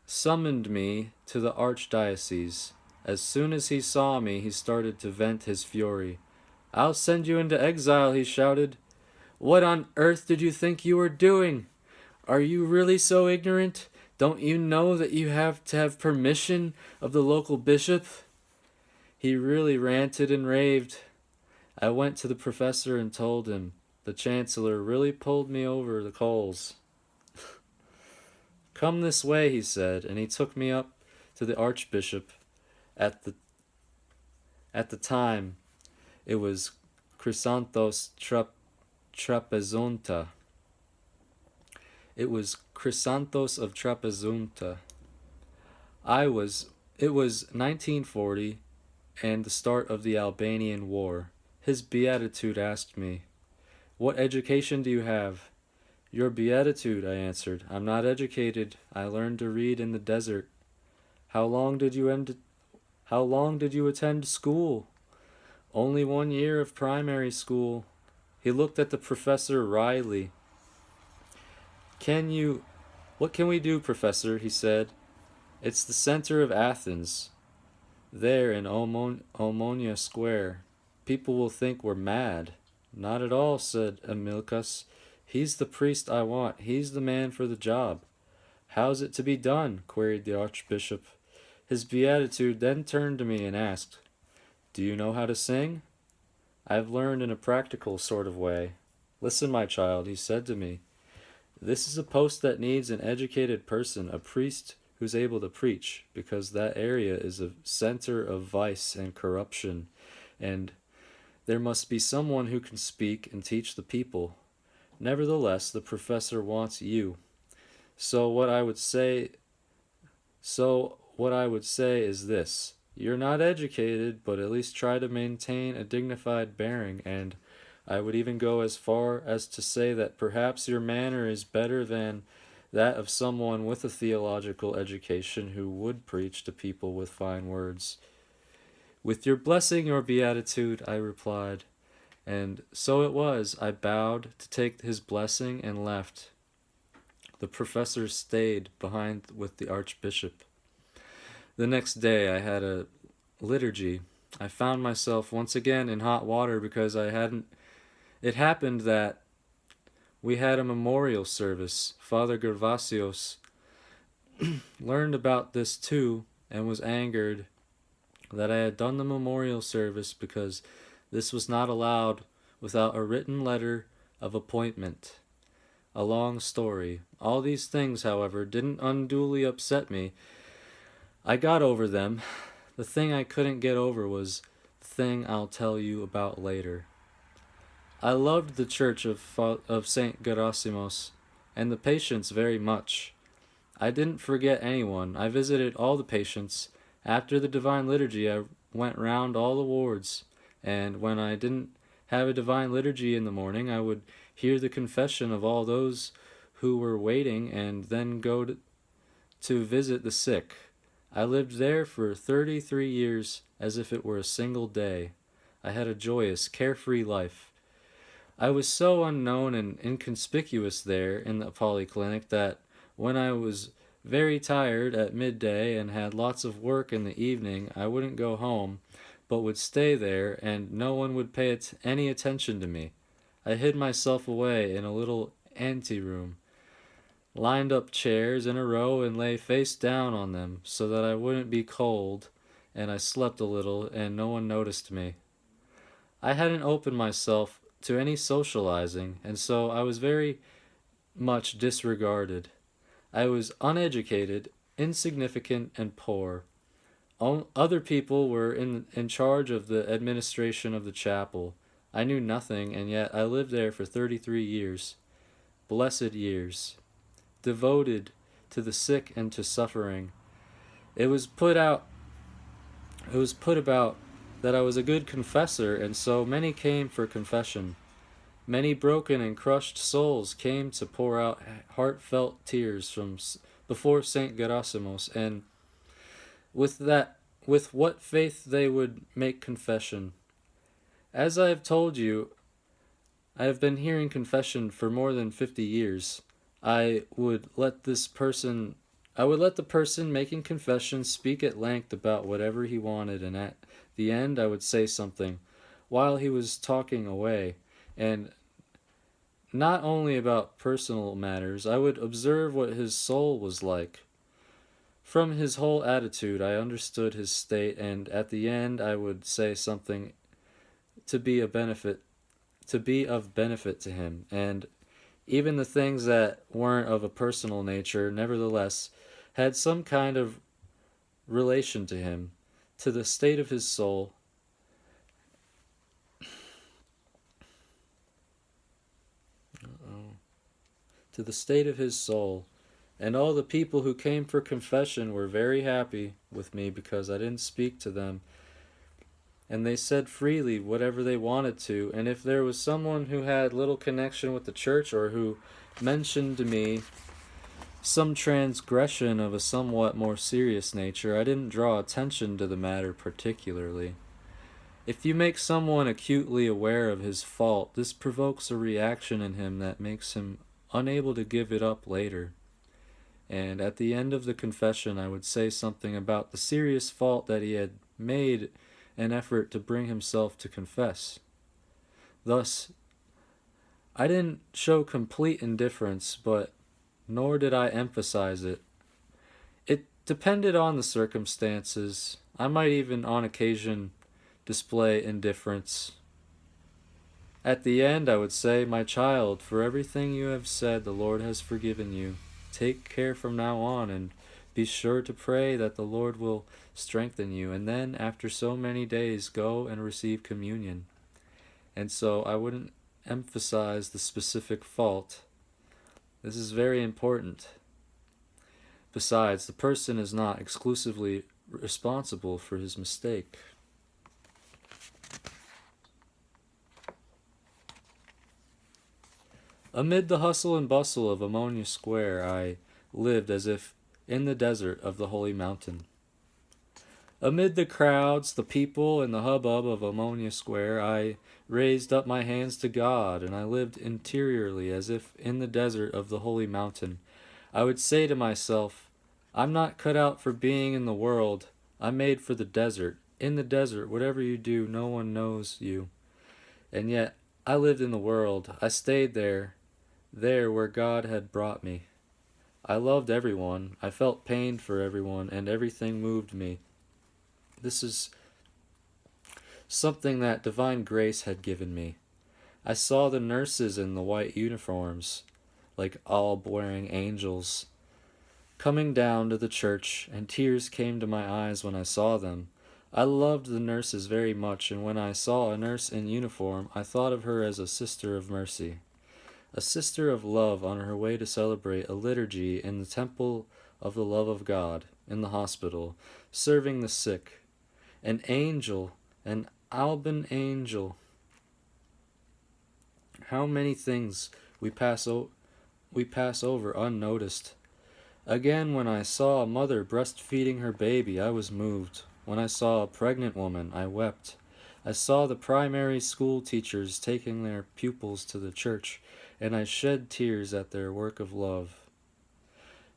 [SPEAKER 1] summoned me to the archdiocese. As soon as he saw me, he started to vent his fury. "I'll send you into exile," he shouted. "What on earth did you think you were doing? Are you really so ignorant? Don't you know that you have to have permission of the local bishop?" He really ranted and raved. I went to the professor and told him. The chancellor really pulled me over the coals. "Come this way," he said, and he took me up to the archbishop. At the time, it was Chrysanthos Trapezunta. It was Chrysanthos of Trapezunta. It was 1940 and the start of the Albanian War. His beatitude asked me, "What education do you have?" "Your beatitude," I answered. "I'm not educated. I learned to read in the desert." How long did you attend school?" "Only 1 year of primary school." He looked at the professor wryly. What can we do, Professor?" he said. "It's the center of Athens, there in Omonia Square. People will think we're mad." "Not at all," said Amilcus. "He's the priest I want. He's the man for the job." "How's it to be done?" queried the archbishop. His beatitude then turned to me and asked, "Do you know how to sing?" "I've learned in a practical sort of way." "Listen, my child," he said to me. "This is a post that needs an educated person, a priest who's able to preach, because that area is a center of vice and corruption, and there must be someone who can speak and teach the people. Nevertheless, the professor wants you. So what I would say is this: you're not educated, but at least try to maintain a dignified bearing, and I would even go as far as to say that perhaps your manner is better than that of someone with a theological education who would preach to people with fine words." "With your blessing, your beatitude," I replied. And so it was. I bowed to take his blessing and left. The professor stayed behind with the archbishop. The next day I had a liturgy. I found myself once again in hot water because it happened that we had a memorial service. Father Gervasios learned about this too and was angered that I had done the memorial service because this was not allowed without a written letter of appointment. A long story. All these things, however, didn't unduly upset me. I got over them. The thing I couldn't get over was the thing I'll tell you about later. I loved the church of Saint Gerasimos and the patients very much. I didn't forget anyone. I visited all the patients. After the Divine Liturgy, I went round all the wards, and when I didn't have a Divine Liturgy in the morning, I would hear the confession of all those who were waiting and then go to visit the sick. I lived there for 33 years as if it were a single day. I had a joyous, carefree life. I was so unknown and inconspicuous there in the polyclinic that when I was very tired at midday and had lots of work in the evening, I wouldn't go home, but would stay there, and no one would pay any attention to me. I hid myself away in a little anteroom, lined up chairs in a row and lay face down on them so that I wouldn't be cold, and I slept a little and no one noticed me. I hadn't opened myself to any socializing, and so I was very much disregarded. I was uneducated, insignificant, and poor. Other people were in charge of the administration of the chapel. I knew nothing, and yet I lived there for 33 years. Blessed years. Devoted to the sick and to suffering. It was put about that I was a good confessor, and so many came for confession. Many broken and crushed souls came to pour out heartfelt tears before Saint Gerasimos, and with what faith they would make confession. As I have told you, I have been hearing confession for more than 50 years. I would let the person making confession speak at length about whatever he wanted, and at the end I would say something. while he was talking away, and not only about personal matters, I would observe what his soul was like. From his whole attitude, I understood his state, and at the end, I would say something to be a benefit, to be of benefit to him, and even the things that weren't of a personal nature, nevertheless, had some kind of relation to him, to the state of his soul. To the state of his soul. And all the people who came for confession were very happy with me because I didn't speak to them. And they said freely whatever they wanted to. And if there was someone who had little connection with the church or who mentioned to me some transgression of a somewhat more serious nature, I didn't draw attention to the matter particularly. If you make someone acutely aware of his fault, this provokes a reaction in him that makes him unable to give it up later. And at the end of the confession, I would say something about the serious fault that he had made an effort to bring himself to confess. Thus, I didn't show complete indifference, but nor did I emphasize it. It depended on the circumstances. I might even, on occasion, display indifference. At the end, I would say, "My child, for everything you have said, the Lord has forgiven you. Take care from now on, and be sure to pray that the Lord will strengthen you. And then, after so many days, go and receive communion." And so I wouldn't emphasize the specific fault. This is very important. Besides, the person is not exclusively responsible for his mistake. Amid the hustle and bustle of Ammonia Square, I lived as if in the desert of the Holy Mountain. Amid the crowds, the people, and the hubbub of Ammonia Square, I raised up my hands to God, and I lived interiorly as if in the desert of the Holy Mountain. I would say to myself, "I'm not cut out for being in the world. I'm made for the desert. In the desert, whatever you do, no one knows you." And yet, I lived in the world. I stayed there where God had brought me. I loved everyone. I felt pain for everyone, and everything moved me. This is something that divine grace had given me. I saw the nurses in the white uniforms, like alb-wearing angels, coming down to the church, and tears came to my eyes when I saw them. I loved the nurses very much, and when I saw a nurse in uniform, I thought of her as a sister of mercy, a sister of love on her way to celebrate a liturgy in the temple of the love of God, in the hospital, serving the sick. An angel, an Alban angel. How many things we pass over unnoticed. Again, when I saw a mother breastfeeding her baby, I was moved. When I saw a pregnant woman, I wept. I saw the primary school teachers taking their pupils to the church, and I shed tears at their work of love.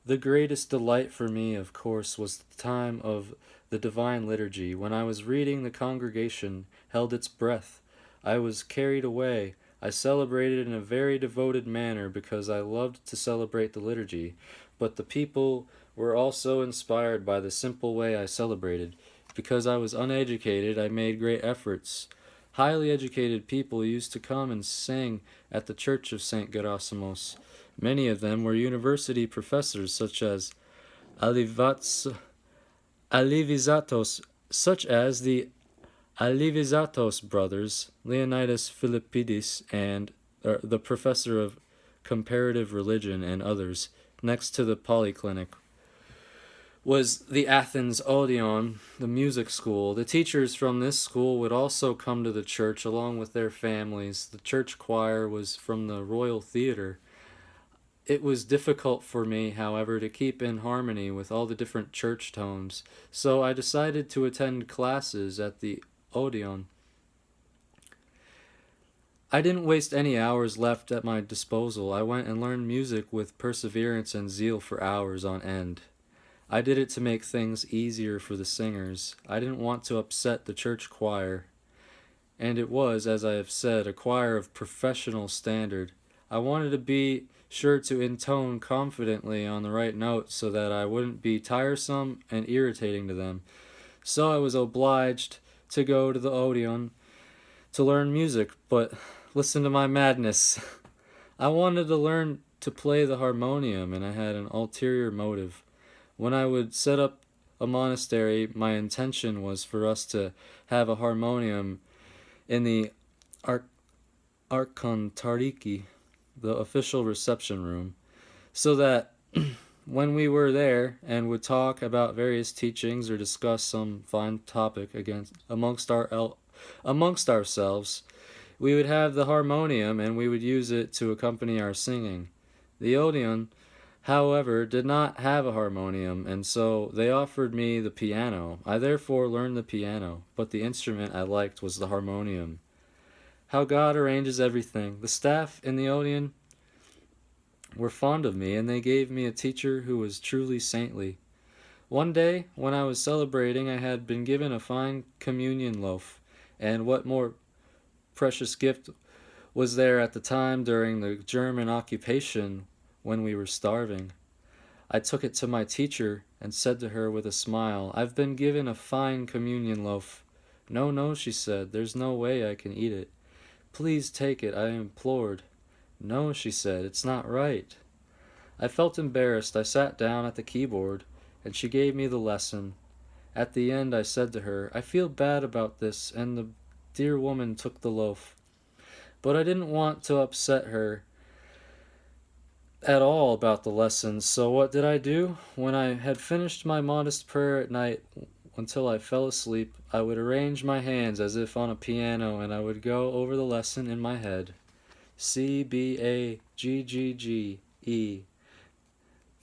[SPEAKER 1] The greatest delight for me, of course, was the time of the Divine Liturgy. When I was reading, the congregation held its breath. I was carried away. I celebrated in a very devoted manner because I loved to celebrate the liturgy, but the people were also inspired by the simple way I celebrated. Because I was uneducated, I made great efforts. Highly educated people used to come and sing at the church of St. Gerasimos. Many of them were university professors, such as Alivizatos, such as the Alivizatos brothers, Leonidas Philippidis, and the professor of comparative religion, and others. Next to the polyclinic was the Athens Odeon, the music school. The teachers from this school would also come to the church along with their families. The church choir was from the Royal Theatre. It was difficult for me, however, to keep in harmony with all the different church tones, so I decided to attend classes at the Odeon. I didn't waste any hours left at my disposal. I went and learned music with perseverance and zeal for hours on end. I did it to make things easier for the singers. I didn't want to upset the church choir. and it was, as I have said, a choir of professional standard. I wanted to be sure to intone confidently on the right note so that I wouldn't be tiresome and irritating to them. So I was obliged to go to the Odeon to learn music, but listen to my madness. I wanted to learn to play the harmonium, and I had an ulterior motive. When I would set up a monastery, my intention was for us to have a harmonium in the Archontariki, the official reception room, so that when we were there and would talk about various teachings or discuss some fine topic amongst ourselves, we would have the harmonium and we would use it to accompany our singing. The Odeon, however, did not have a harmonium, and so they offered me the piano. I therefore learned the piano, but the instrument I liked was the harmonium. How God arranges everything. The staff in the Odeon were fond of me, and they gave me a teacher who was truly saintly. One day, when I was celebrating, I had been given a fine communion loaf, and what more precious gift was there at the time during the German occupation when we were starving? I took it to my teacher and said to her with a smile, "I've been given a fine communion loaf." "No, no," she said, "there's no way I can eat it." "Please take it," I implored. "No," she said, "it's not right." I felt embarrassed. I sat down at the keyboard, and she gave me the lesson. At the end I said to her, "I feel bad about this," and the dear woman took the loaf. But I didn't want to upset her at all about the lesson, so what did I do? When I had finished my modest prayer at night until I fell asleep, I would arrange my hands as if on a piano, and I would go over the lesson in my head. C, B, A, G, G, G, E.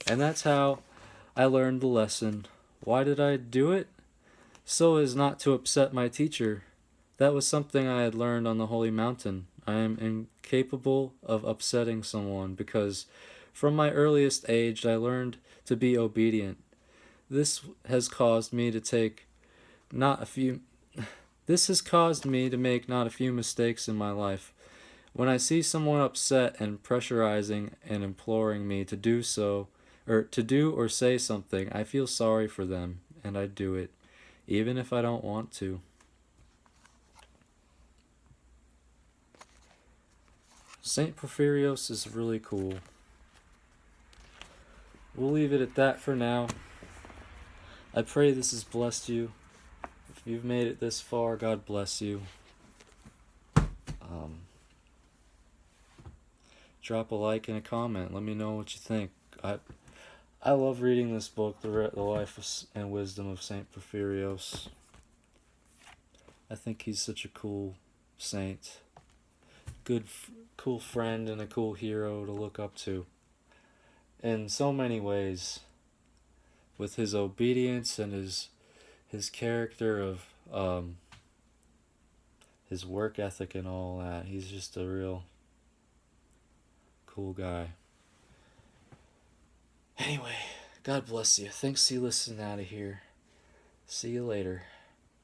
[SPEAKER 1] And that's how I learned the lesson. Why did I do it? So as not to upset my teacher. That was something I had learned on the Holy Mountain. I am incapable of upsetting someone because from my earliest age I learned to be obedient. This has caused me to take not a few This has caused me to make not a few mistakes in my life. When I see someone upset and pressurizing and imploring me to do so, or to do or say something, I feel sorry for them, and I do it, even if I don't want to. Saint Porphyrios is really cool. We'll leave it at that for now. I pray this has blessed you. If you've made it this far, God bless you. Drop a like and a comment. Let me know what you think. I love reading this book, The Life and Wisdom of Saint Porphyrios. I think he's such a cool saint. Cool friend and a cool hero to look up to. In so many ways. With his obedience and his character of his work ethic and all that. He's just a real cool guy. Anyway, God bless you. Thanks you listening out of here. See you later.